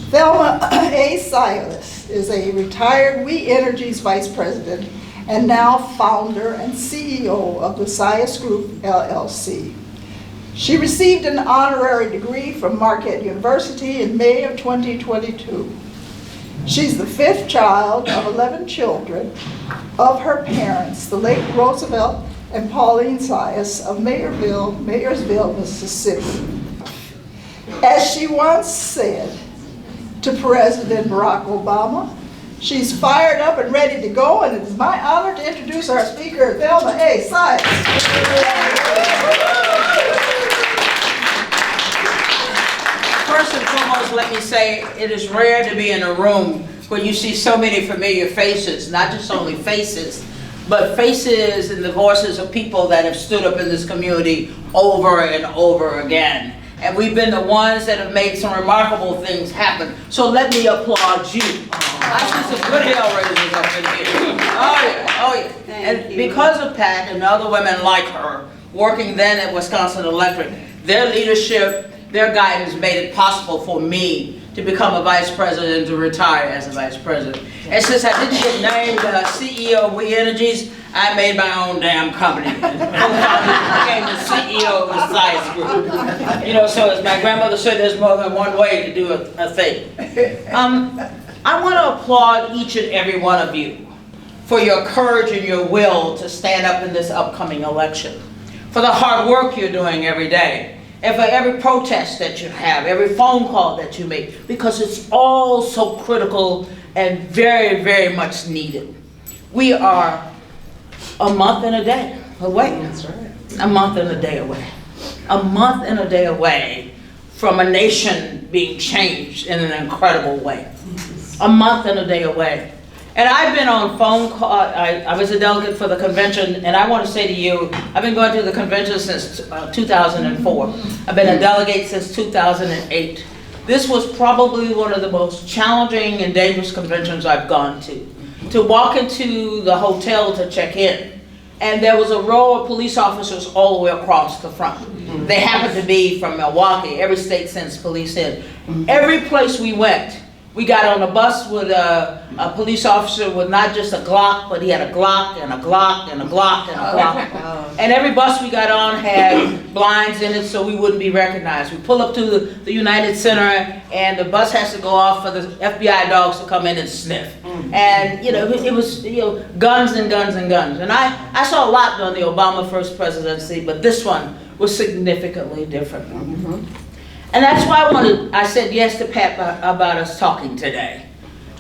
Thelma A. Sias is a retired WEC Energy's Vice President and now founder and CEO of the Sias Group, LLC. She received an honorary degree from Marquette University in May of 2022. She's the fifth child of 11 children of her parents, the late Roosevelt and Pauline Sias of Mayersville, Mississippi. As she once said to President Barack Obama, she's fired up and ready to go, and it is my honor to introduce our speaker, Thelma A. Sias. First and foremost, let me say it is rare to be in a room where you see so many familiar faces, not just only faces, but faces and the voices of people that have stood up in this community over and over again. And we've been the ones that have made some remarkable things happen. So let me applaud you. I see some good hell raisers up in here. Oh yeah, oh yeah. And because of Pat and other women like her, working then at Wisconsin Electric, their leadership, their guidance made it possible for me to become a vice president and to retire as a vice president. And since I didn't get named CEO of WEC Energies, I made my own damn company. I became the CEO of the Sias Group. You know, so as my grandmother said, there's more than one way to do a thing. I want to applaud each and every one of you for your courage and your will to stand up in this upcoming election, for the hard work you're doing every day, and for every protest that you have, every phone call that you make, because it's all so critical and very, very much needed. We are a month and a day away. That's right. A month and a day away. A month and a day away from a nation being changed in an incredible way. A month and a day away. And I've been on phone call, I was a delegate for the convention, and I want to say to you, I've been going to the convention since 2004. I've been a delegate since 2008. This was probably one of the most challenging and dangerous conventions I've gone to. To walk into the hotel to check in, and there was a row of police officers all the way across the front. They happened to be from Milwaukee. Every state sends police in. Every place we went, we got on a bus with a police officer with not just a Glock, but he had a Glock and a Glock and a Glock and a Glock. And every bus we got on had blinds in it so we wouldn't be recognized. We pull up to the United Center and the bus has to go off for the FBI dogs to come in and sniff. And you know, it was guns and guns and guns. And I saw a lot during the Obama first presidency, but this one was significantly different. And that's why I said yes to Pat about us talking today.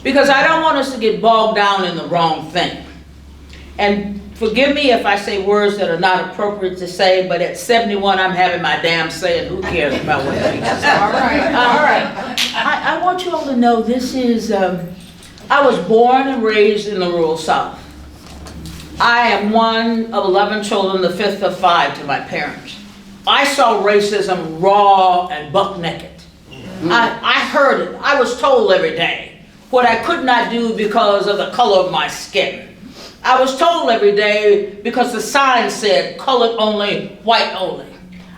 Because I don't want us to get bogged down in the wrong thing. And forgive me if I say words that are not appropriate to say, but at 71 I'm having my damn say, and who cares about what they say. All right. I want you all to know this is, I was born and raised in the rural South. I am one of 11 children, the fifth of 5 to my parents. I saw racism raw and buck naked. I heard it. I was told every day what I could not do because of the color of my skin. I was told every day because the sign said colored only, white only.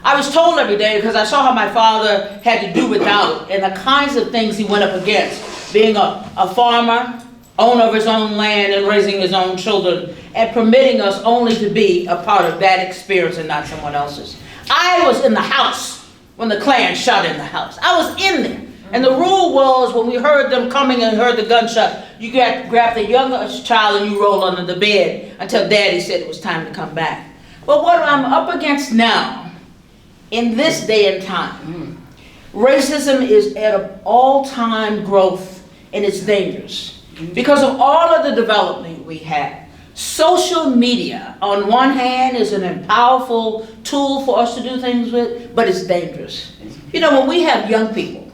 I was told every day because I saw how my father had to do without and the kinds of things he went up against, being a farmer, owner of his own land and raising his own children, and permitting us only to be a part of that experience and not someone else's. I was in the house when the Klan shot in the house. I was in there. And the rule was when we heard them coming and heard the gunshot, you grab the youngest child and you roll under the bed until Daddy said it was time to come back. But what I'm up against now, in this day and time, racism is at an all-time growth and it's dangerous. Because of all of the development we have. Social media, on one hand, is a powerful tool for us to do things with, but it's dangerous. You know, when we have young people,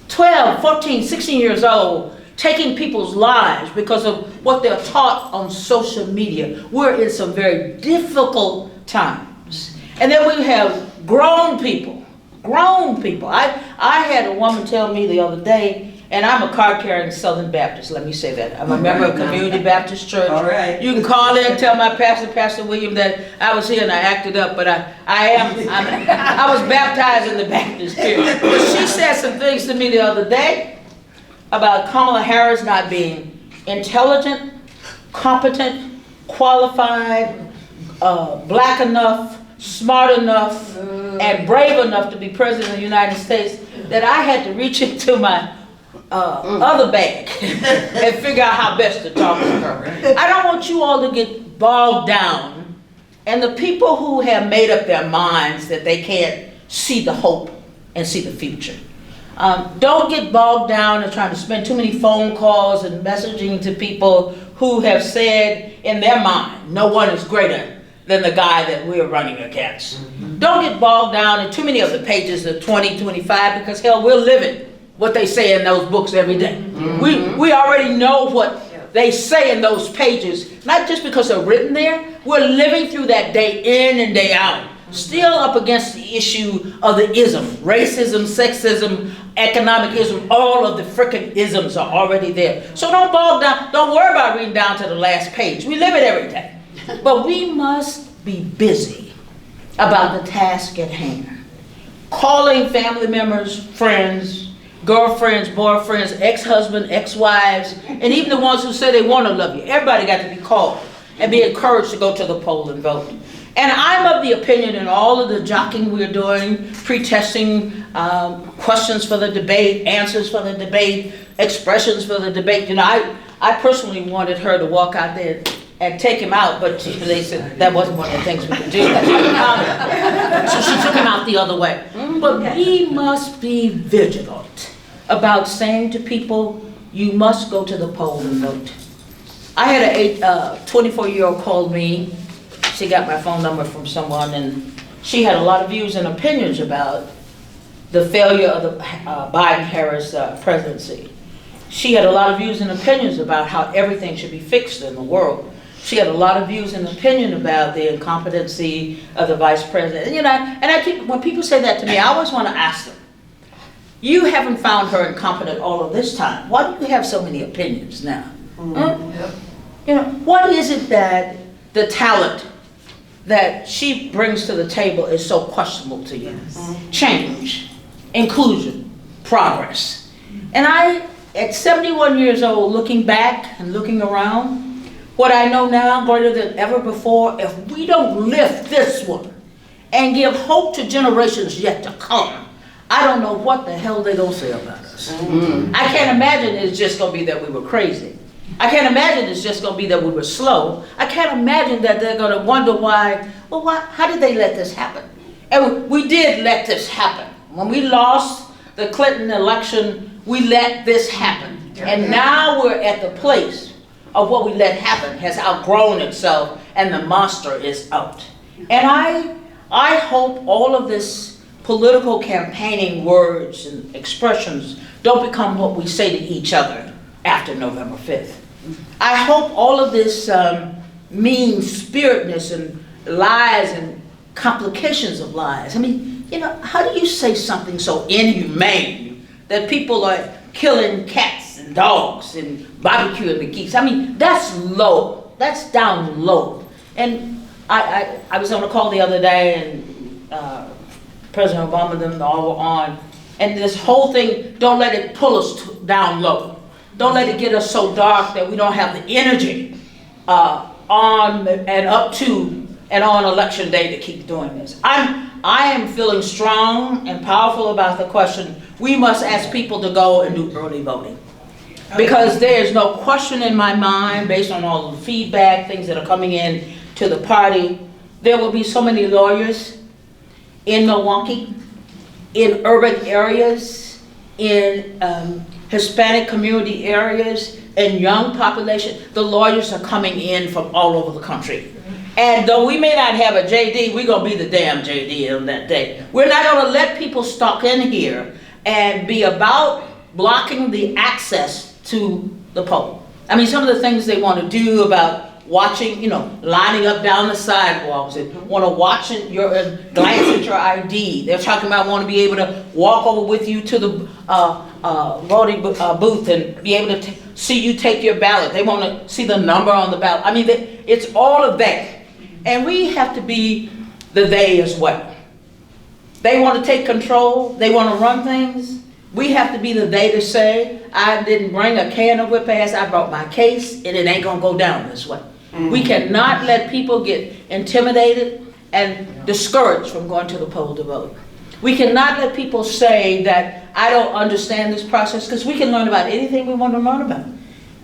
12, 14, 16 years old, taking people's lives because of what they're taught on social media, we're in some very difficult times. And then we have grown people. I had a woman tell me the other day, And I'm a card-carrying Southern Baptist, let me say that. I'm a member of Community Baptist Church. All right. You can call in and tell my pastor, Pastor William, that I was here and I acted up, but I was baptized in the Baptist church. But she said some things to me the other day about Kamala Harris not being intelligent, competent, qualified, black enough, smart enough, and brave enough to be president of the United States, that I had to reach into my other bag and figure out how best to talk to her. I don't want you all to get bogged down, and the people who have made up their minds that they can't see the hope and see the future. Don't get bogged down and trying to spend too many phone calls and messaging to people who have said in their mind, no one is greater than the guy that we're running against. Don't get bogged down in too many of the pages of 2025, because hell, we're living what they say in those books every day. We already know what they say in those pages, not just because they're written there. We're living through that day in and day out, still up against the issue of the ism, racism, sexism, economicism. All of the frickin' isms are already there. So don't bog down, don't worry about reading down to the last page. We live it every day. But we must be busy about the task at hand. Calling family members, friends, girlfriends, boyfriends, ex-husbands, ex-wives, and even the ones who say they want to love you. Everybody got to be called and be encouraged to go to the poll and vote. And I'm of the opinion in all of the jockeying we're doing, pre-testing, questions for the debate, answers for the debate, expressions for the debate. You know, I personally wanted her to walk out there and take him out, but they said that wasn't one of the things we could do. So she took him out the other way. But we must be vigilant about saying to people, you must go to the poll and vote. I had a 24-year-old called me. She got my phone number from someone, and she had a lot of views and opinions about the failure of the Biden-Harris presidency. She had a lot of views and opinions about how everything should be fixed in the world. She had a lot of views and opinion about the incompetency of the vice president. And, you know, and I keep, when people say that to me, I always want to ask them, you haven't found her incompetent all of this time. Why do you have so many opinions now? Yep. You know, what is it that the talent that she brings to the table is so questionable to you? Change, inclusion, progress. And I, at 71 years old, looking back and looking around, what I know now greater than ever before, if we don't lift this one and give hope to generations yet to come, I don't know what the hell they're gonna say about us. I can't imagine it's just gonna be that we were crazy. I can't imagine it's just gonna be that we were slow. I can't imagine that they're gonna wonder why, well, how did they let this happen? And we did let this happen. When we lost the Clinton election, we let this happen. And now we're at the place of what we let happen has outgrown itself and the monster is out. And I hope all of this political campaigning words and expressions don't become what we say to each other after November 5th. I hope all of this mean-spiritedness and lies and complications of lies. I mean, you know, how do you say something so inhumane that people are killing cats and dogs and barbecuing the geese? I mean, that's low. That's down low. And I was on a call the other day, and President Obama and them all were on, and this whole thing, don't let it pull us down low. Don't let it get us so dark that we don't have the energy on and up to and on election day to keep doing this. I am feeling strong and powerful about the question. We must ask people to go and do early voting. Because there is no question in my mind, based on all the feedback, things that are coming in to the party, there will be so many lawyers in Milwaukee, in urban areas, in Hispanic community areas, and young population. The lawyers are coming in from all over the country. And though we may not have a JD, we're going to be the damn JD on that day. We're not going to let people stalk in here and be about blocking the access to the poll. I mean, some of the things they want to do about watching, lining up down the sidewalks and want to watch glance at your ID. They're talking about want to be able to walk over with you to the voting booth and be able to see you take your ballot. They want to see the number on the ballot. I mean, it's all of that. And we have to be the they as well. They want to take control. They want to run things. We have to be the they to say, I didn't bring a can of whip ass, I brought my case, and it ain't going to go down this way. We cannot let people get intimidated and discouraged from going to the poll to vote. We cannot let people say that I don't understand this process, because we can learn about anything we want to learn about.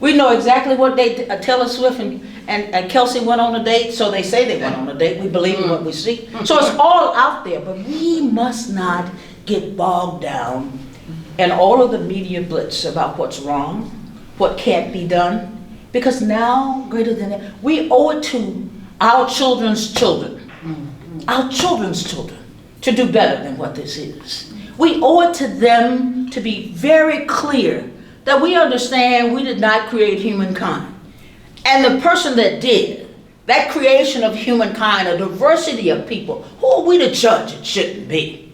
We know exactly what Taylor Swift and Kelsey went on a date, so they say they went on a date. We believe in what we see. So it's all out there, but we must not get bogged down in all of the media blitz about what's wrong, what can't be done. Because now, greater than that, we owe it to our children's children, to do better than what this is. We owe it to them to be very clear that we understand we did not create humankind. And the person that did, that creation of humankind, a diversity of people, who are we to judge it shouldn't be?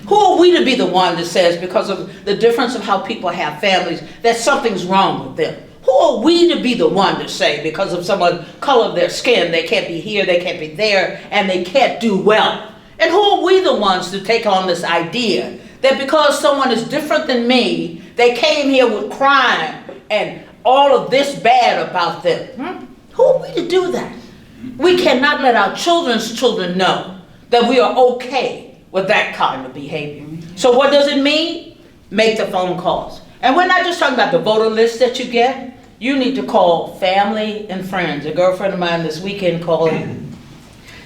Who are we to be the one that says, because of the difference of how people have families, that something's wrong with them? Who are we to be the one to say, because of someone's color of their skin, they can't be here, they can't be there, and they can't do well? And who are we the ones to take on this idea that because someone is different than me, they came here with crime and all of this bad about them? Who are we to do that? We cannot let our children's children know that we are okay with that kind of behavior. So what does it mean? Make the phone calls. And we're not just talking about the voter list that you get. You need to call family and friends. A girlfriend of mine this weekend called.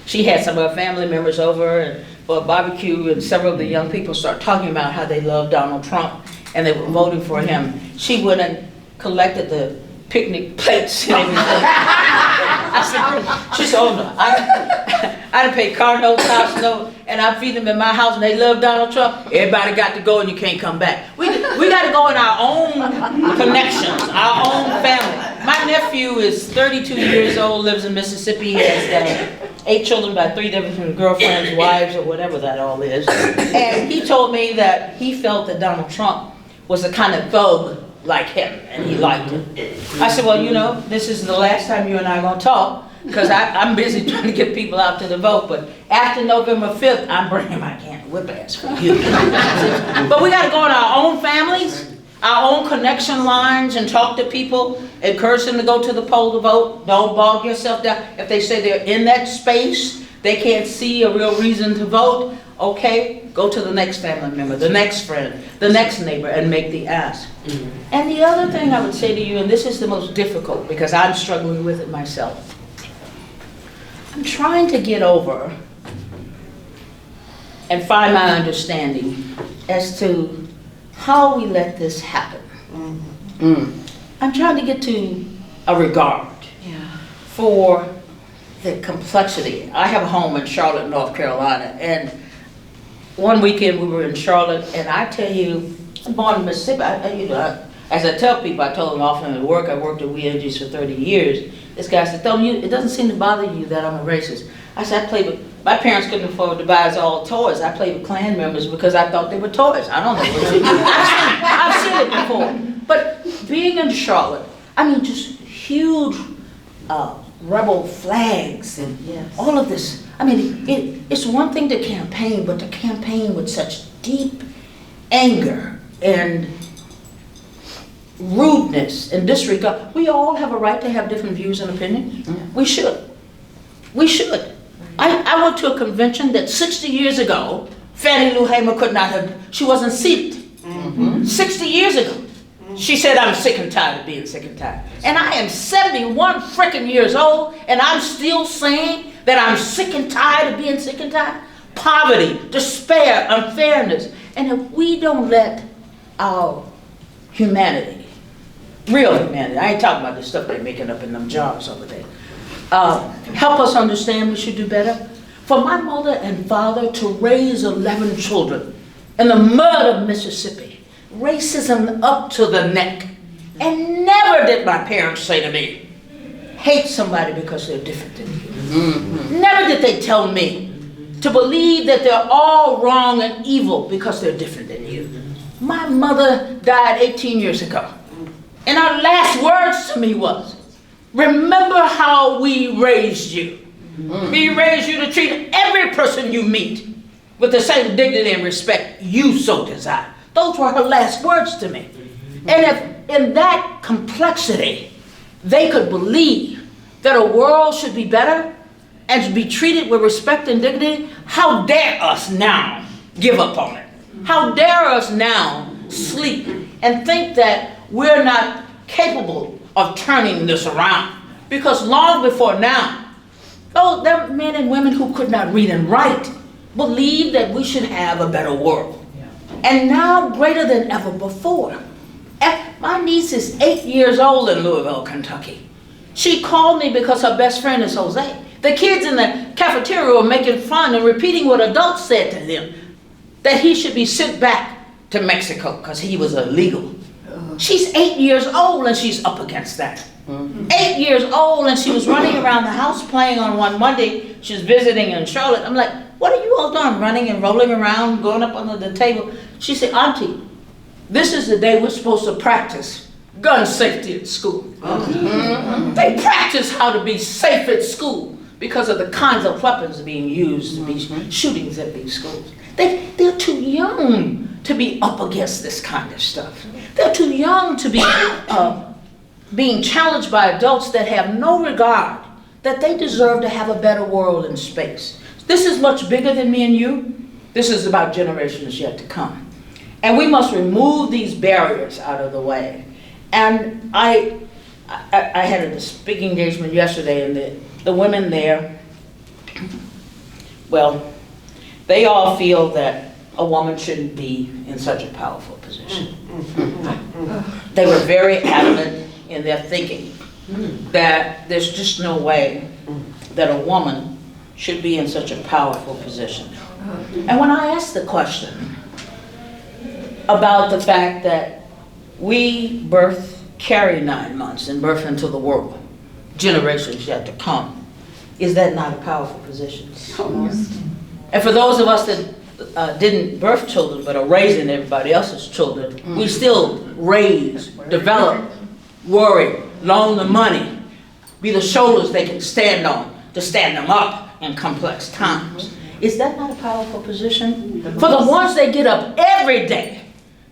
She had some of her family members over for a barbecue, and several of the young people started talking about how they love Donald Trump and they were voting for him. She went and collected the picnic plates and everything. She said, oh no, I done paid car notes, house note, and I feed them in my house and they love Donald Trump. Everybody got to go and you can't come back. We got to go in our own connections, our own family. My nephew is 32 years old, lives in Mississippi. He has 8 children by 3 different girlfriends, wives, or whatever that all is. And he told me that he felt that Donald Trump was the kind of thug like him, and he liked it. I said, well, this is the last time you and I are going to talk, because I'm busy trying to get people out to the vote, but after November 5th, I'm bringing my can of whip ass for you. But we got to go in our own families, our own connection lines, and talk to people, encourage them to go to the poll to vote. Don't bog yourself down. If they say they're in that space, they can't see a real reason to vote, okay, go to the next family member, the next friend, the next neighbor, and make the ask. And the other thing I would say to you, and this is the most difficult because I'm struggling with it myself, I'm trying to get over and find my understanding as to how we let this happen. I'm trying to get to a regard for the complexity. I have a home in Charlotte, North Carolina, and one weekend we were in Charlotte, and I tell you, I'm born in Mississippi. As I tell people, I told them often at work, I worked at WEC Energy for 30 years. This guy said, Thelma, it doesn't seem to bother you that I'm a racist. I said, my parents couldn't afford to buy us all toys. I played with Klan members because I thought they were toys. I don't know what it is. I've seen it before. But being in Charlotte, I mean, just huge rebel flags and all of this. I mean, it's one thing to campaign, but to campaign with such deep anger and rudeness and disregard. We all have a right to have different views and opinions. We should. We should. I went to a convention that 60 years ago, Fannie Lou Hamer could not have, she wasn't seated. 60 years ago. She said, I'm sick and tired of being sick and tired. And I am 71 freaking years old, and I'm still saying that I'm sick and tired of being sick and tired. Poverty, despair, unfairness. And if we don't let our humanity, real humanity, I ain't talking about the stuff they're making up in them jobs over there, help us understand we should do better. For my mother and father to raise 11 children in the mud of Mississippi, racism up to the neck, and never did my parents say to me, hate somebody because they're different than you. Never did they tell me to believe that they're all wrong and evil because they're different than you. My mother died 18 years ago. And her last words to me was, remember how we raised you. We raised you to treat every person you meet with the same dignity and respect you so desire. Those were her last words to me. And if in that complexity, they could believe that a world should be better and to be treated with respect and dignity, how dare us now give up on it? How dare us now sleep and think that we're not capable of turning this around? Because long before now, there were men and women who could not read and write believed that we should have a better world. And now, greater than ever before. My niece is 8 years old in Louisville, Kentucky. She called me because her best friend is Jose. The kids in the cafeteria were making fun and repeating what adults said to them, that he should be sent back to Mexico because he was illegal. She's 8 years old and she's up against that. 8 years old, and she was running around the house playing on one Monday. She was visiting in Charlotte. I'm like, what are you all doing? Running and rolling around, going up under the table. She said, Auntie, this is the day we're supposed to practice gun safety at school. They practice how to be safe at school because of the kinds of weapons being used in these shootings at these schools. They're too young to be up against this kind of stuff. They're too young to be being challenged by adults that have no regard that they deserve to have a better world in space. This is much bigger than me and you. This is about generations yet to come. And we must remove these barriers out of the way. And I had a speaking engagement yesterday, and the women there, well, they all feel that a woman shouldn't be in such a powerful position. They were very adamant in their thinking that there's just no way that a woman should be in such a powerful position. And when I asked the question about the fact that we carry 9 months and birth into the world, generations yet to come, is that not a powerful position? And for those of us that didn't birth children but are raising everybody else's children, we still raise, develop, worry, loan the money, be the shoulders they can stand on to stand them up in complex times. Is that not a powerful position? For the ones that get up every day,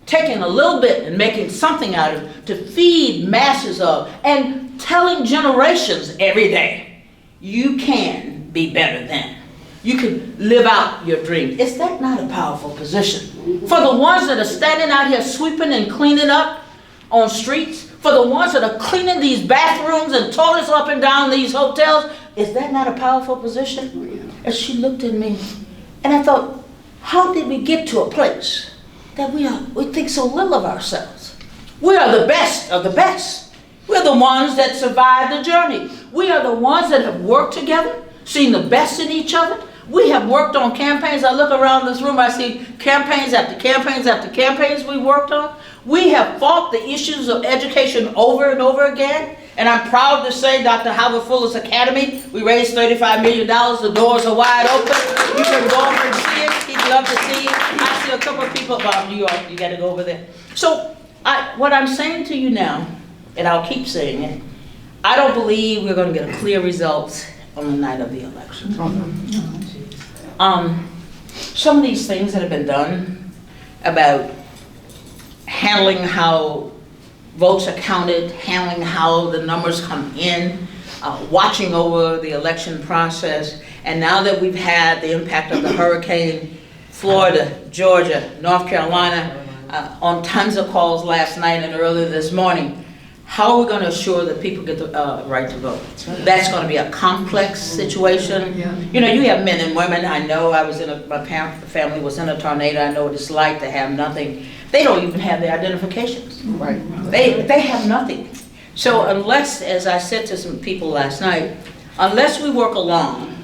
taking a little bit and making something out of it to feed masses of, and telling generations every day, you can be better than. You can live out your dream. Is that not a powerful position? For the ones that are standing out here sweeping and cleaning up on streets, for the ones that are cleaning these bathrooms and toilets up and down these hotels, is that not a powerful position? And she looked at me, and I thought, how did we get to a place that we think so little of ourselves? We are the best of the best. We're the ones that survived the journey. We are the ones that have worked together, seen the best in each other. We have worked on campaigns. I look around this room, I see campaigns after campaigns after campaigns we worked on. We have fought the issues of education over and over again. And I'm proud to say, Dr. Howard Fuller's Academy, we raised $35 million. The doors are wide open. You can go over and see it. He'd love to see it. I see a couple of people about New York. You got to go over there. So what I'm saying to you now, and I'll keep saying it, I don't believe we're going to get a clear result on the night of the election. Some of these things that have been done about handling how votes are counted, handling how the numbers come in, watching over the election process, and now that we've had the impact of the hurricane, Florida, Georgia, North Carolina, on tons of calls last night and earlier this morning, how are we going to assure that people get the right to vote? That's going to be a complex situation. You know, you have men and women. I know my family was in a tornado. I know what it's like to have nothing. They don't even have their identifications. Right. They have nothing. So unless, as I said to some people last night, unless we work along,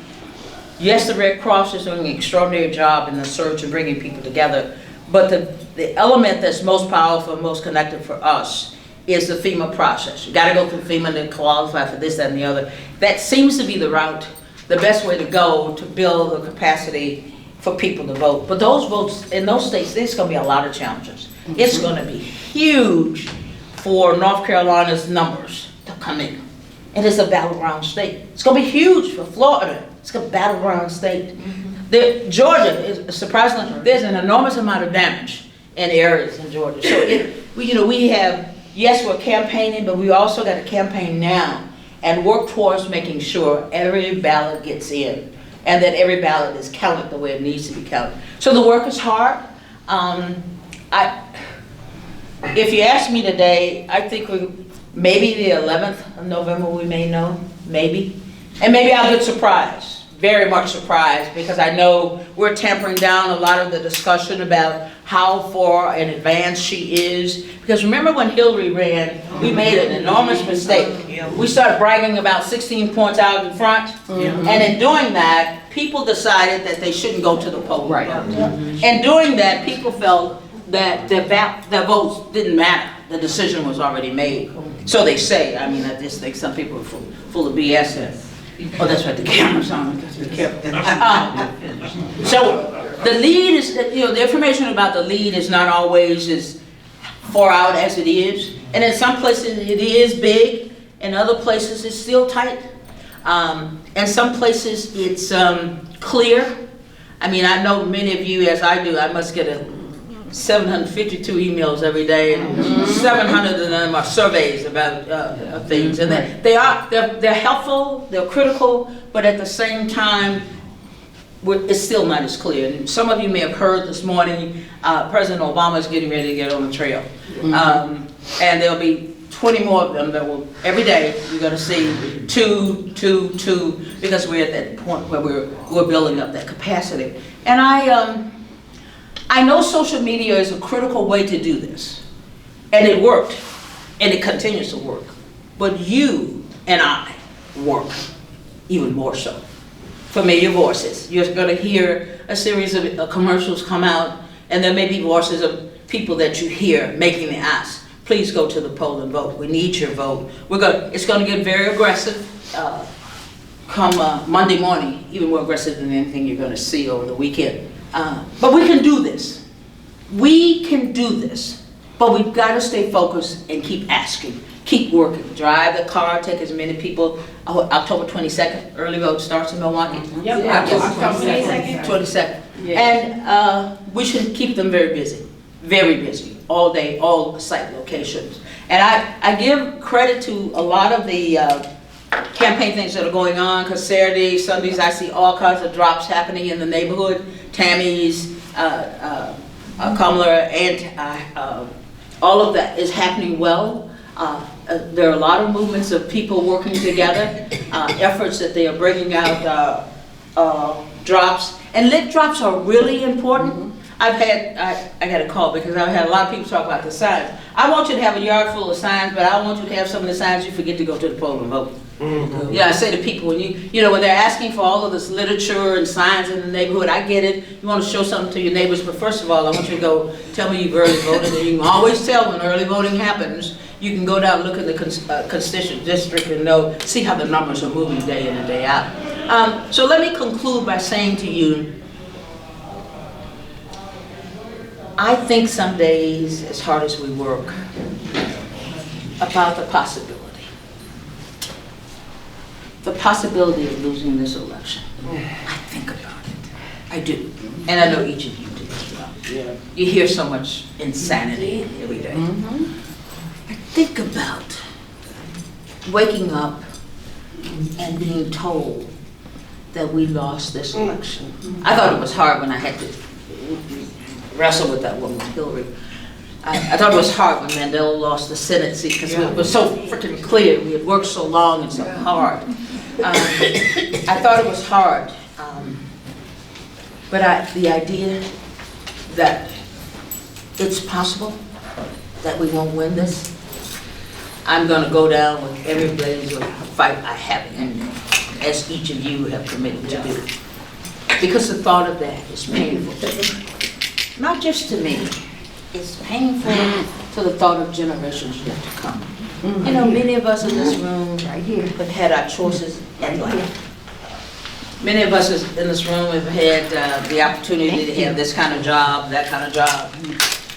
yes, the Red Cross is doing an extraordinary job in the search and bringing people together, but the element that's most powerful, most connected for us is the FEMA process. You gotta go through FEMA to qualify for this, that, and the other. That seems to be the route, the best way to go to build the capacity for people to vote. But those votes, in those states, there's gonna be a lot of challenges. It's gonna be huge for North Carolina's numbers to come in. And it's a battleground state. It's gonna be huge for Florida. It's a battleground state. Georgia is surprisingly, there's an enormous amount of damage in areas in Georgia. So we have, yes, we're campaigning, but we also got to campaign now and work towards making sure every ballot gets in and that every ballot is counted the way it needs to be counted. So the work is hard. If you ask me today, I think maybe the 11th of November we may know, maybe. And maybe I'll get surprised. Very much surprised, because I know we're tampering down a lot of the discussion about how far in advance she is. Because remember when Hillary ran, we made an enormous mistake. We started bragging about 16 points out in front, and in doing that, people decided that they shouldn't go to the polls. Right. And doing that, people felt that their votes didn't matter. The decision was already made. So they say. I mean, I just think some people are full of BS. Oh, that's right, the camera's on, be careful. So the lead is, the information about the lead is not always as far out as it is. And in some places it is big, in other places it's still tight. And some places it's clear. I mean, I know many of you, as I do, I must get 752 emails every day, and 700 of them are surveys about things, and they're helpful, they're critical, but at the same time, it's still not as clear. And some of you may have heard this morning, President Obama is getting ready to get on the trail, and there'll be 20 more of them that will, every day, you're going to see two, because we're at that point where we're building up that capacity. And I know social media is a critical way to do this, and it worked, and it continues to work. But you and I work even more so. Familiar voices. You're going to hear a series of commercials come out, and there may be voices of people that you hear making the ask. Please go to the poll and vote. We need your vote. It's going to get very aggressive come Monday morning, even more aggressive than anything you're going to see over the weekend. But we can do this. We can do this. But we've got to stay focused and keep asking. Keep working. Drive the car, take as many people. October 22nd, early vote starts in Milwaukee. Yep. October 22nd. 22nd. And we should keep them very busy. Very busy. All day, all site locations. And I give credit to a lot of the campaign things that are going on, because Saturdays, Sundays, I see all kinds of drops happening in the neighborhood. Tammy's, Kamala, and all of that is happening well. There are a lot of movements of people working together, efforts that they are bringing out drops. And lit drops are really important. I got a call because I've had a lot of people talk about the signs. I want you to have a yard full of signs, but I want you to have some of the signs you forget to go to the poll and vote. Yeah, I say to people, when when they're asking for all of this literature and signs in the neighborhood, I get it. You want to show something to your neighbors, but first of all, I want you to go tell me you've early voted, and you can always tell when early voting happens. You can go down and look at the constituent district and see how the numbers are moving day in and day out. So let me conclude by saying to you, I think some days, as hard as we work, about the possibility of losing this election. I think about it. I do. And I know each of you do as well. Yeah. You hear so much insanity every day. I think about waking up and being told that we lost this election. I thought it was hard when I had to wrestle with that woman, Hillary. I thought it was hard when Mandela lost the Senate seat, because it was so freaking clear. We had worked so long and so hard. I thought it was hard. But the idea that it's possible that we won't win this, I'm going to go down with every blaze of fight I have in me, as each of you have committed to do. Because the thought of that is painful to me. Not just to me, it's painful to the thought of generations yet to come. You know, many of us in this room have had our choices in life. Many of us in this room have had the opportunity to have this kind of job, that kind of job.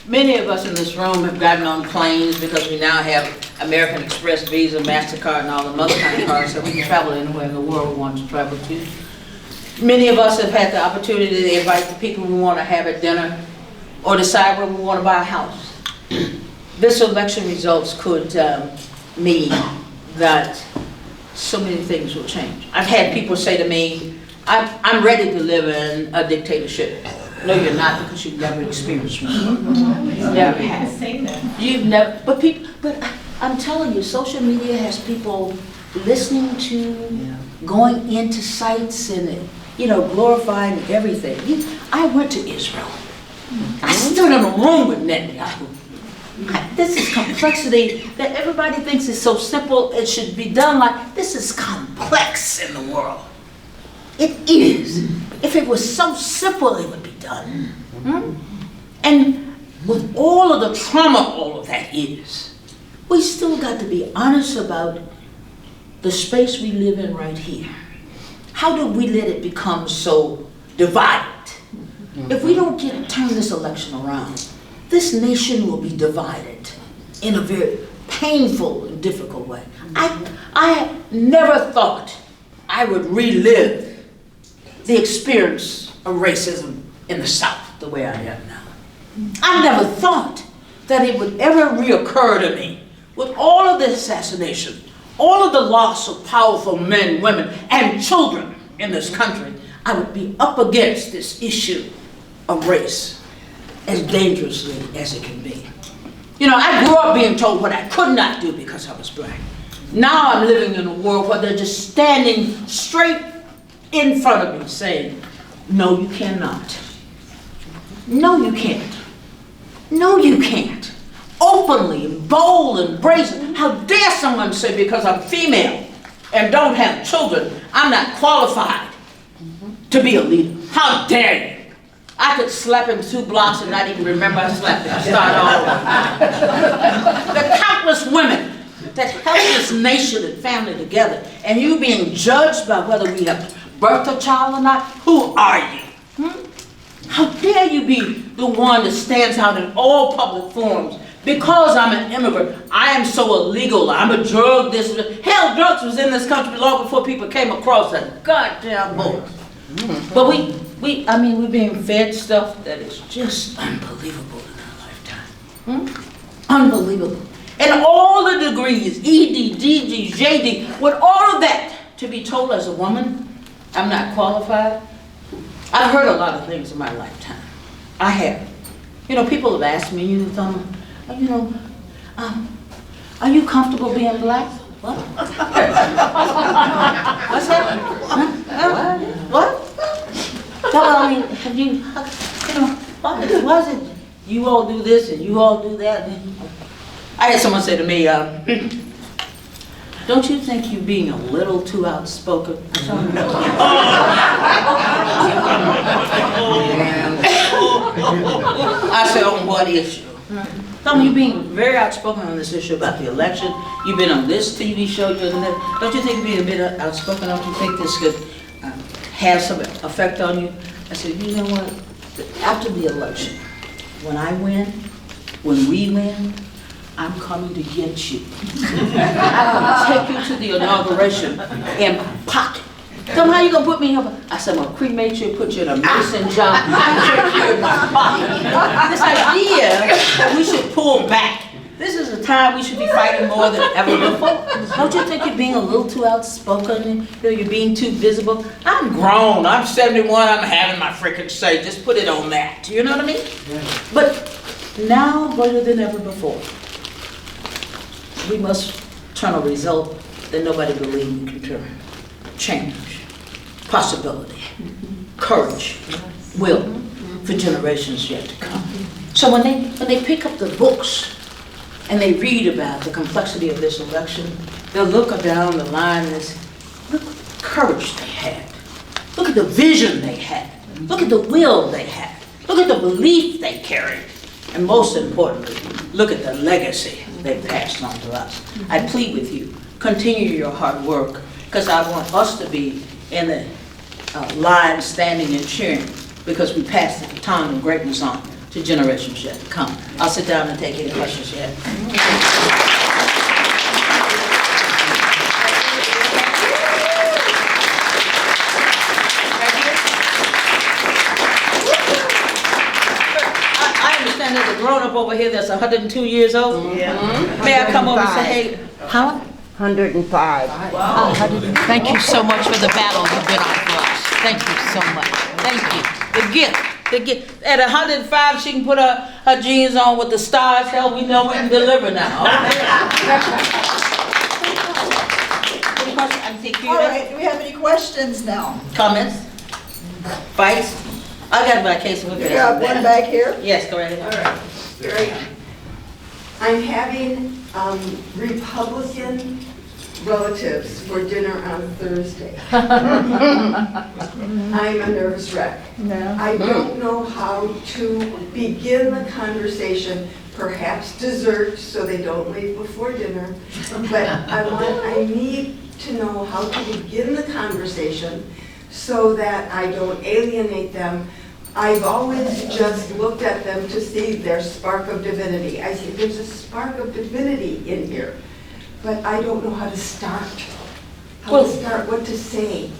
Many of us in this room have gotten on planes because we now have American Express, Visa, MasterCard, and all the other kind of cards, so we can travel anywhere in the world we want to travel to. Many of us have had the opportunity to invite the people we want to have at dinner or decide where we want to buy a house. This election results could mean that so many things will change. I've had people say to me, I'm ready to live in a dictatorship. No, you're not, because you've never experienced one. You never have. You've never, but I'm telling you, social media has people listening to, going into sites and, you know, glorifying everything. I went to Israel. I stood in a room with Netanyahu. This is complexity that everybody thinks is so simple, it should be done like, this is complex in the world. It is. If it was so simple, it would be done. And with all of the trauma all of that is, we still got to be honest about the space we live in right here. How did we let it become so divided? If we don't turn this election around, this nation will be divided in a very painful and difficult way. I never thought I would relive the experience of racism in the South the way I am now. I never thought that it would ever reoccur to me with all of the assassination, all of the loss of powerful men, women, and children in this country. I would be up against this issue of race as dangerously as it can be. You know, I grew up being told what I could not do because I was black. Now I'm living in a world where they're just standing straight in front of me saying, no, you cannot. No, you can't. No, you can't. Openly and bold and brazen. How dare someone say because I'm female and don't have children, I'm not qualified to be a leader. How dare you? I could slap him 2 blocks and not even remember I slapped him. Start all over. The countless women that held this nation and family together, and you being judged by whether we have birthed a child or not, who are you? How dare you be the one that stands out in all public forums? Because I'm an immigrant, I am so illegal, I'm a drug this. Hell, drugs was in this country long before people came across that goddamn boat. But we're being fed stuff that is just unbelievable in our lifetime. Unbelievable. And all the degrees, ED, DD, JD, with all of that, to be told as a woman, I'm not qualified. I've heard a lot of things in my lifetime. I have. You know, people have asked me, Thelma, are you comfortable being black? What? What's that? What? Well, I mean, have you, why is it you all do this and you all do that? I had someone say to me, don't you think you're being a little too outspoken? I said, on what issue? Tell me, you're being very outspoken on this issue about the election. You've been on this TV show, don't you think you're being a bit outspoken? Don't you think this could have some effect on you? I said, you know what? After the election, when I win, when we win, I'm coming to get you. I'm going to take you to the inauguration in my pocket. Tell me how you going to put me up? I said, I'm going to cremate you, put you in a mason jar, put you in my pocket. This idea that we should pull back. This is a time we should be fighting more than ever before. Don't you think you're being a little too outspoken? You're being too visible? I'm grown. I'm 71. I'm having my frickin' say. Just put it on that. You know what I mean? Yeah. But now, greater than ever before, we must turn a result that nobody believed we could turn. Change, possibility, courage, will for generations yet to come. So when they pick up the books and they read about the complexity of this election, they'll look down the line and say, look at the courage they had. Look at the vision they had. Look at the will they had. Look at the belief they carried. And most importantly, look at the legacy they've passed on to us. I plead with you, continue your hard work, because I want us to be in the line standing and cheering, because we passed the baton of greatness on to generations yet to come. I'll sit down and take any questions you have. I understand there's a grown-up over here that's 102 years old. Yeah. May I come over and say, hey, huh? 105. Thank you so much for the battle you've been on for us. Thank you so much. Thank you. The gift. At 105, she can put her jeans on with the stars. Hell, we know we can deliver now. Any questions? I think you All right, do we have any questions now? Comments? Fights? I got my case with You it. got one back here? Yes, go right ahead. All right, great. I'm having Republican relatives for dinner on Thursday. I'm a nervous wreck. No. I don't know how to begin the conversation, perhaps dessert so they don't leave before dinner. But I need to know how to begin the conversation so that I don't alienate them. I've always just looked at them to see their spark of divinity. I say, there's a spark of divinity in here, but I don't know how to start. What to say.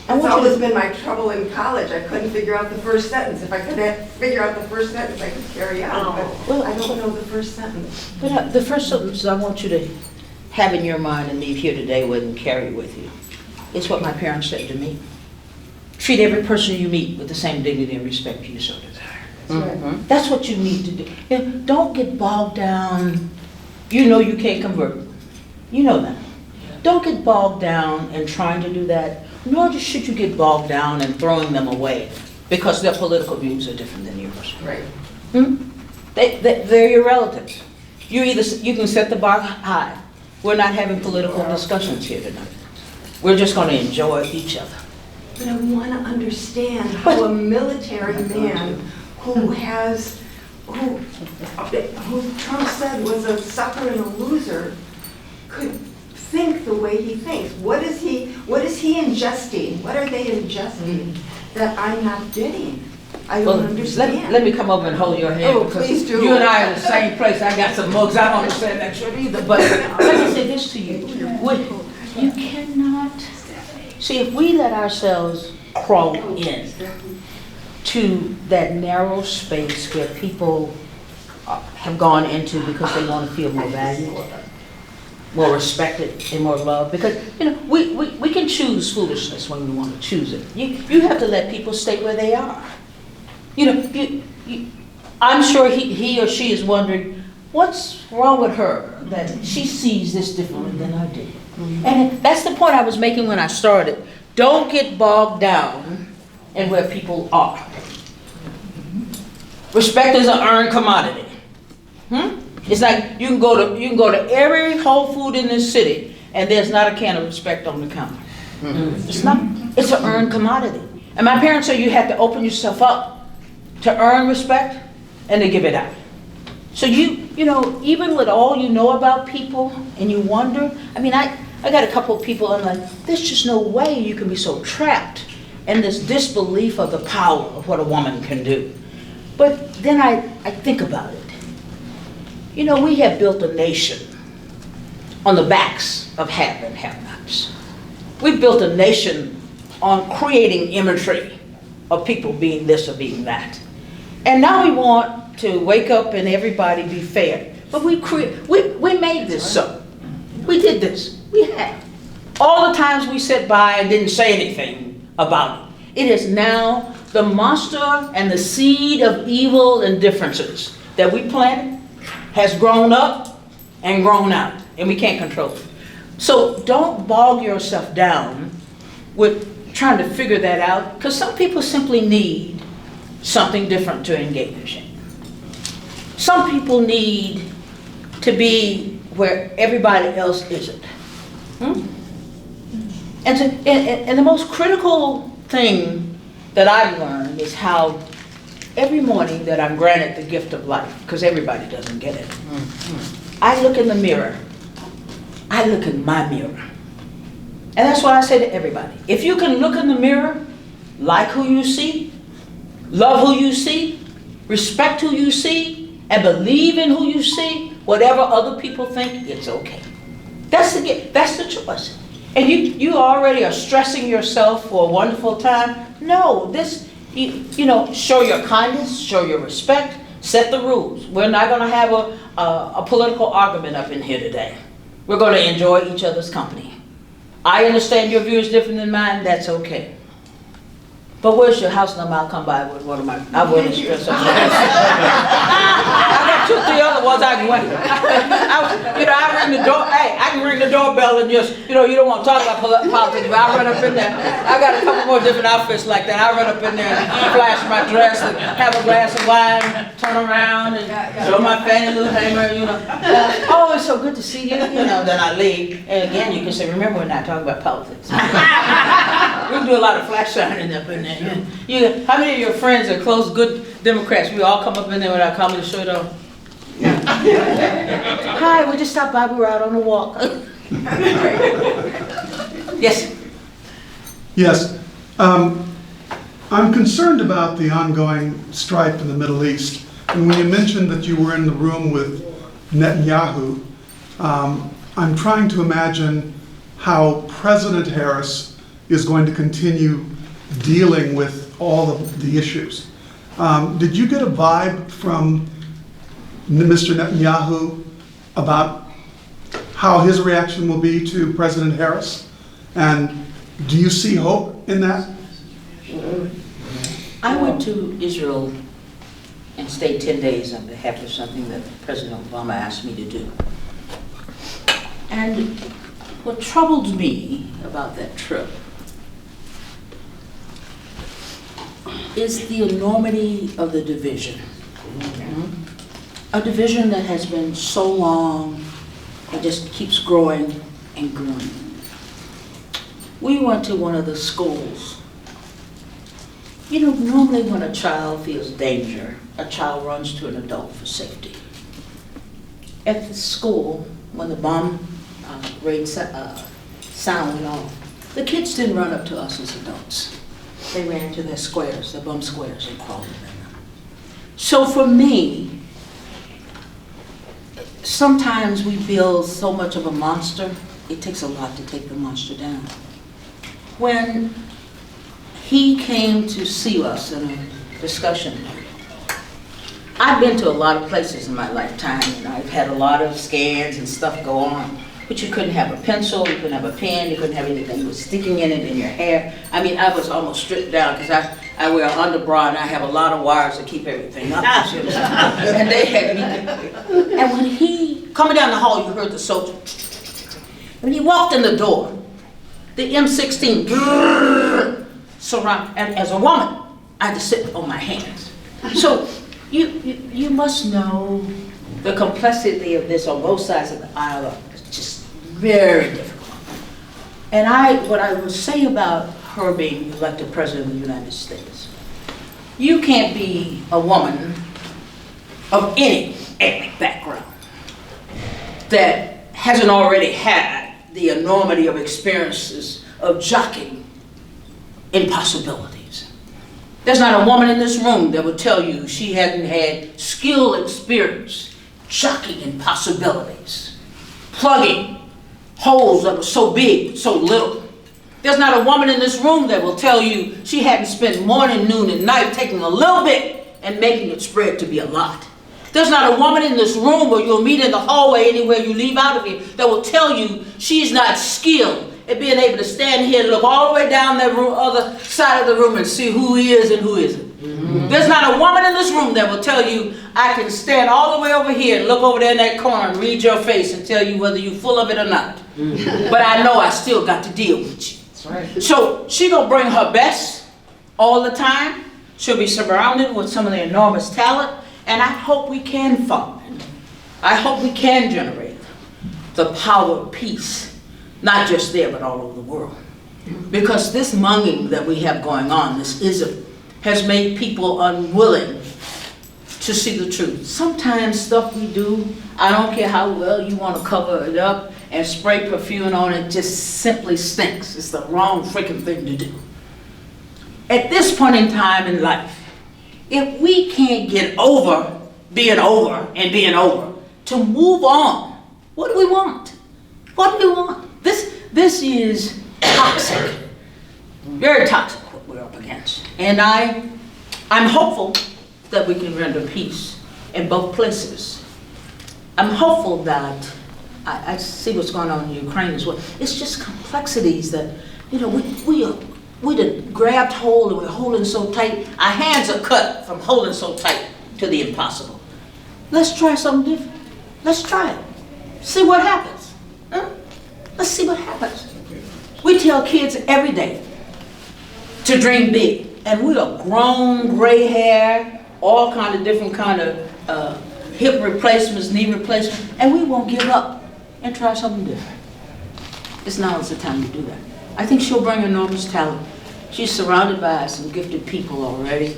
That's always been my trouble in college. I couldn't figure out the first sentence. If I could figure out the first sentence, I could carry on, but I don't know the first sentence. But the first sentence I want you to have in your mind and leave here today with and carry with you is what my parents said to me. Treat every person you meet with the same dignity and respect you so desire. Right. That's what you need to do. Don't get bogged down. You know you can't convert. You know that. Don't get bogged down in trying to do that, nor should you get bogged down in throwing them away because their political views are different than yours. Right. They're your relatives. You can set the bar high. We're not having political discussions here tonight. We're just going to enjoy each other. But I want to understand how a military man who Trump said was a sucker and a loser could think the way he thinks. What is he ingesting? What are they ingesting that I'm not getting? I don't understand. Let me come over and hold your hand. Oh, because please do. You and I are in the same place. I got some mugs. I don't understand that shit either. But let me say this to you. You cannot... See, if we let ourselves crawl in to that narrow space where people have gone into because they want to feel more valued, more respected, and more loved, because we can choose foolishness when we want to choose it. You have to let people stay where they are. I'm sure he or she is wondering, what's wrong with her that she sees this differently than I do? And that's the point I was making when I started. Don't get bogged down in where people are. Respect is an earned commodity. It's like you can go to every Whole Food in this city and there's not a can of respect on the counter. It's not. It's an earned commodity. And my parents said you have to open yourself up to earn respect and to give it out. So even with all you know about people and you wonder, I got a couple of people, I'm like, there's just no way you can be so trapped in this disbelief of the power of what a woman can do. But then I think about it. We have built a nation on the backs of have and have-nots. We've built a nation on creating imagery of people being this or being that. And now we want to wake up and everybody be fair. But we made this so. We did this. We have. All the times we sat by and didn't say anything about it. It is now the monster and the seed of evil and differences that we planted has grown up and grown out, and we can't control it. So don't bog yourself down with trying to figure that out, because some people simply need something different to engage in. Some people need to be where everybody else isn't. And the most critical thing that I've learned is how every morning that I'm granted the gift of life, because everybody doesn't get it, I look in the mirror. I look in my mirror. And that's why I say to everybody, if you can look in the mirror, like who you see, love who you see, respect who you see, and believe in who you see, whatever other people think, it's okay. That's the choice. And you already are stressing yourself for a wonderful time. No, you know, show your kindness, show your respect, set the rules. We're not going to have a political argument up in here today. We're going to enjoy each other's company. I understand your view is different than mine, that's okay. But where's your house number? I'll come by with one of my, I wouldn't stress up. I got 2, 3 other ones I can wait. I ring the door, hey, I can ring the doorbell and just, you don't want to talk about politics, but I run up in there. I got a couple more different outfits like that. I run up in there and flash my dress and have a glass of wine, turn around and show my fanny little hammer, Oh, it's so good to see you, then I leave. And again, you can say, remember, we're not talking about politics. We can do a lot of flash shining up in there. How many of your friends are close, good Democrats? We all come up in there with our comedy shirt on. Hi, we just stopped by. We were out on a walk. Yes. Yes. I'm concerned about the ongoing strife in the Middle East. And when you mentioned that you were in the room with Netanyahu, I'm trying to imagine how President Harris is going to continue dealing with all of the issues. Did you get a vibe from Mr. Netanyahu about how his reaction will be to President Harris? And do you see hope in that? I went to Israel and stayed 10 days on behalf of something that President Obama asked me to do. And what troubled me about that trip is the enormity of the division. A division that has been so long and just keeps growing and growing. We went to one of the schools. Normally when a child feels danger, a child runs to an adult for safety. At the school, when the bomb sound went off, the kids didn't run up to us as adults. They ran to their squares, their bum squares, and crawled in them. So for me, sometimes we build so much of a monster, it takes a lot to take the monster down. When he came to see us in a discussion, I've been to a lot of places in my lifetime, and I've had a lot of scans and stuff go on. But you couldn't have a pencil, you couldn't have a pen, you couldn't have anything. You were sticking in it in your hair. I mean, I was almost stripped down because I wear an underbra and I have a lot of wires to keep everything up. And they had me. And when he, coming down the hall, you heard the soldier. When he walked in the door, the M16 surround. And as a woman, I had to sit on my hands. So you must know the complexity of this on both sides of the aisle. Just very difficult. And what I would say about her being elected president of the United States, you can't be a woman of any ethnic background that hasn't already had the enormity of experiences of jockeying in possibilities. There's not a woman in this room that would tell you she hadn't had skill experience jockeying in possibilities. Plugging holes that were so big, so little. There's not a woman in this room that will tell you she hadn't spent morning, noon, and night taking a little bit and making it spread to be a lot. There's not a woman in this room or you'll meet in the hallway anywhere you leave out of here that will tell you she's not skilled at being able to stand here and look all the way down that other side of the room and see who is and who isn't. There's not a woman in this room that will tell you, I can stand all the way over here and look over there in that corner and read your face and tell you whether you're full of it or not. But I know I still got to deal with you. That's right. So she gonna bring her best all the time. She'll be surrounded with some of the enormous talent, and I hope we can fund. I hope we can generate the power of peace, not just there, but all over the world. Because this monging that we have going on, this ism, has made people unwilling to see the truth. Sometimes stuff we do, I don't care how well you want to cover it up and spray perfume on it, just simply stinks. It's the wrong freaking thing to do. At this point in time in life, if we can't get over being over and being over, to move on, what do we want? What do we want? This is toxic, very toxic what we're up against. And I'm hopeful that we can render peace in both places. I'm hopeful that I see what's going on in Ukraine as well. It's just complexities that, you know, we done grabbed hold and we're holding so tight. Our hands are cut from holding so tight to the impossible. Let's try something different. Let's try it. See what happens. Huh? Let's see what happens. We tell kids every day to dream big. And we are grown, gray hair, all kind of different kind of hip replacements, knee replacements, and we won't give up and try something different. It's now the time to do that. I think she'll bring enormous talent. She's surrounded by some gifted people already,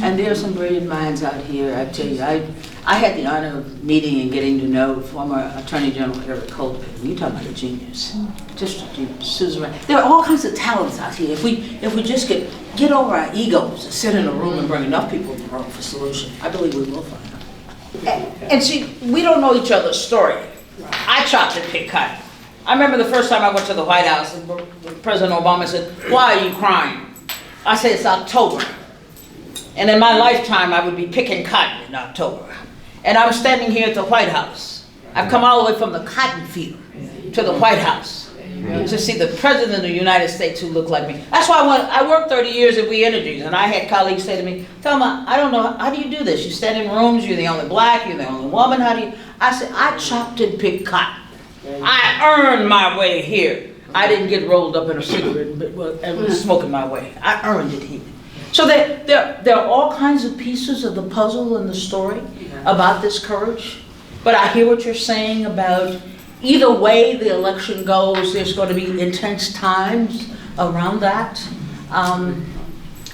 and there are some brilliant minds out here. I tell you, I had the honor of meeting and getting to know former Attorney General Eric Holder. You talk about a genius, just a genius. Susan, there are all kinds of talents out here. If we just get over our egos and sit in a room and bring enough people in the room for solution, I believe we will find them. And see, we don't know each other's story. I chopped and picked cotton. I remember the first time I went to the White House, and President Obama said, "Why are you crying?" I said, "It's October." And in my lifetime, I would be picking cotton in October. And I'm standing here at the White House. I've come all the way from the cotton field to the White House to see the President of the United States who looked like me. That's why I worked 30 years at WEC Energy, and I had colleagues say to me, "Thelma, I don't know, how do you do this? You stand in rooms, you're the only black, you're the only woman, how do you?" I said, "I chopped and picked cotton. I earned my way here. I didn't get rolled up in a cigarette and was smoking my way. I earned it here." So there are all kinds of pieces of the puzzle and the story about this courage. But I hear what you're saying about either way the election goes, there's going to be intense times around that.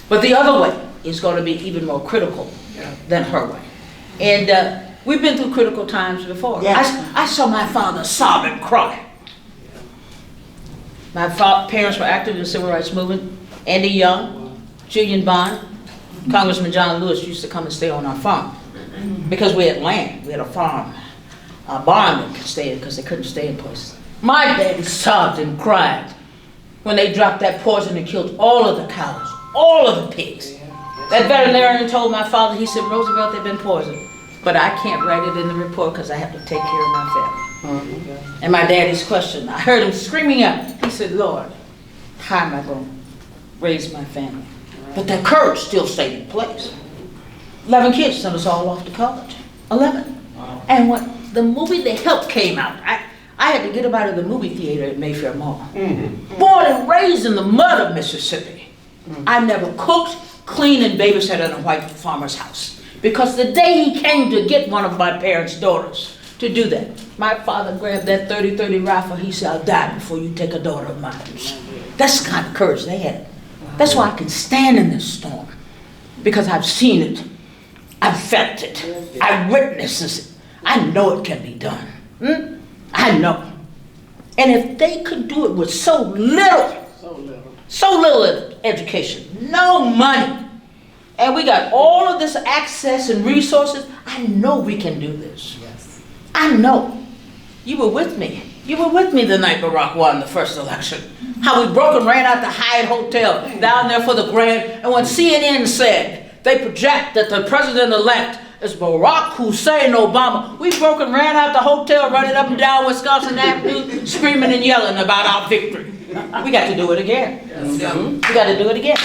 But the other way is going to be even more critical than her way. And we've been through critical times before. I saw my father sob and cry. My parents were active in the civil rights movement. Andy Young, Julian Bond, Congressman John Lewis used to come and stay on our farm because we had land. We had a farm, a barn that could stay in because they couldn't stay in places. My daddy sobbed and cried when they dropped that poison that killed all of the cows, all of the pigs. That veterinarian told my father, he said, "Roosevelt, they've been poisoned, but I can't write it in the report because I have to take care of my family." And my daddy's question, I heard him screaming out. He said, "Lord, how am I going to raise my family?" But that courage still stayed in place. 11 kids sent us all off to college. 11. And when the movie The Help came out, I had to get them out of the movie theater at Mayfair Mall. Born and raised in the mud of Mississippi. I never cooked, cleaned, and babysat in a white farmer's house. Because the day he came to get one of my parents' daughters to do that, my father grabbed that 30-30 rifle. He said, "I'll die before you take a daughter of mine." That's the kind of courage they had. That's why I can stand in this storm. Because I've seen it. I've felt it. I witnessed it. I know it can be done. I know. And if they could do it with so little education, no money, and we got all of this access and resources, I know we can do this. I know. You were with me. You were with me the night Barack won the first election. How we broke and ran out the Hyatt Hotel down there for the grand. And when CNN said they project that the president-elect is Barack Hussein Obama, we broke and ran out the hotel, running up and down Wisconsin Avenue, screaming and yelling about our victory. We got to do it again. We got to do it again.